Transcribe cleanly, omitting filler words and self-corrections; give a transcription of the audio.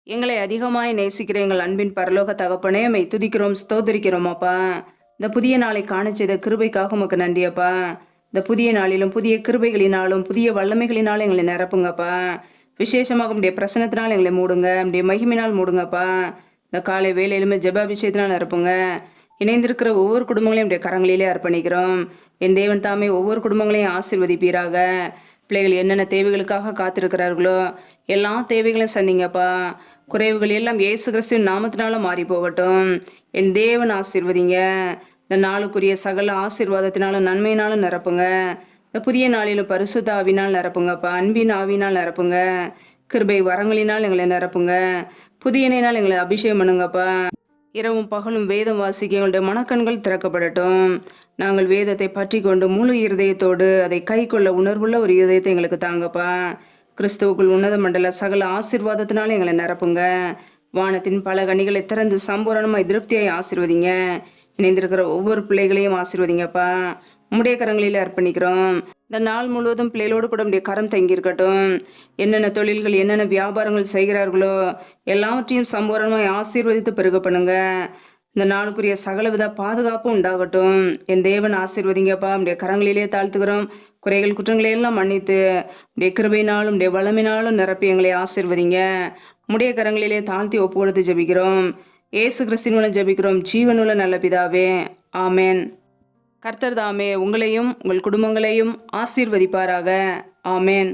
எங்களை அதிகமாய் நேசிக்கிற எங்கள் அன்பின் பரலோக தகப்பனே, உம்மை துதிக்கிறோம், ஸ்தோத்திரிக்கிறோம் அப்பா. இந்த புதிய நாளை காணச் செய்த கிருபைக்காக உமக்கு நன்றி அப்பா. இந்த புதிய நாளிலும் புதிய கிருபைகளினாலும் புதிய வல்லமைகளினாலும் எங்களை நிரப்புங்கப்பா. விசேஷமாக உம்முடைய பிரசனத்தினால் எங்களை மூடுங்க, உம்முடைய மகிமையினால் மூடுங்கப்பா. இந்த காலை வேலையிலுமே ஜெப அபிஷேகத்தினால் நிரப்புங்க. இணைந்திருக்கிற ஒவ்வொரு குடும்பங்களையும் உடைய கரங்களிலே அர்ப்பணிக்கிறோம். என் தேவன் தாமே ஒவ்வொரு குடும்பங்களையும் ஆசீர்வதிப்பீராக. பிள்ளைகள் என்னென்ன தேவைகளுக்காக காத்திருக்கிறார்களோ எல்லா தேவைகளையும் சந்திங்கப்பா. குறைவுகள் எல்லாம் இயேசு கிறிஸ்துவின் நாமத்தினால மாறி போகட்டும். என் தேவன் ஆசீர்வதிங்க. இந்த நாளுக்குரிய சகல ஆசீர்வாதத்தினாலும் நன்மையினாலும் நிரப்புங்க. இந்த புதிய நாளிலும் பரிசுத்த ஆவினால் நிரப்புங்கப்பா. அன்பின் ஆவினால் நிரப்புங்க. கிருபை வரங்களினால் எங்களை நிரப்புங்க. புதிய நாள் எங்களை அபிஷேகம் பண்ணுங்கப்பா. இரவும் பகலும் வேதம் வாசிக்க எங்களுடைய மனக்கண்கள் திறக்கப்படட்டும். நாங்கள் வேதத்தை பற்றி கொண்டு முழு இருதயத்தோடு அதை கை கொள்ள உணர்வுள்ள ஒரு இருதயத்தை எங்களுக்கு தாங்கப்பா. கிறிஸ்துவுக்குள் உன்னத மண்டல சகல ஆசீர்வாதத்தினால எங்களை நிரப்புங்க. வானத்தின் பல கனிகளை திறந்து சம்பூரணமாய் திருப்தியாய் ஆசீர்வதிங்க. இணைந்திருக்கிற ஒவ்வொரு பிள்ளைகளையும் ஆசீர்வதிங்கப்பா. உம்முடைய கரங்களில் அர்ப்பணிக்கிறோம். இந்த நாள் முழுவதும் பிள்ளைகளோடு கூட உடைய கரம் தங்கி இருக்கட்டும். என்னென்ன தொழில்கள் என்னென்ன வியாபாரங்கள் செய்கிறார்களோ எல்லாவற்றையும் சம்பூரணமாய் ஆசீர்வதித்து பெருக பண்ணுங்க. இந்த நாளுக்குரிய சகலவித பாதுகாப்பும் உண்டாகட்டும். என் தேவன் ஆசீர்வதிங்கப்பா. உடைய கரங்களிலே தாழ்த்துக்கிறோம். குறைகள் குற்றங்களை எல்லாம் மன்னித்து உடைய கிருபையினாலும் உடைய வளமினாலும் நிரப்பி எங்களை ஆசீர்வதிங்க. உடைய கரங்களிலே தாழ்த்தி ஒப்பு கொடுத்து ஜெபிக்கிறோம். ஏசு கிறிஸ்தின் மூலம் ஜெபிக்கிறோம் ஜீவனுள்ள நல்ல பிதாவே, ஆமேன். கர்த்தர் தாமே உங்களையும் உங்கள் குடும்பங்களையும் ஆசீர்வதிப்பாராக. ஆமேன்.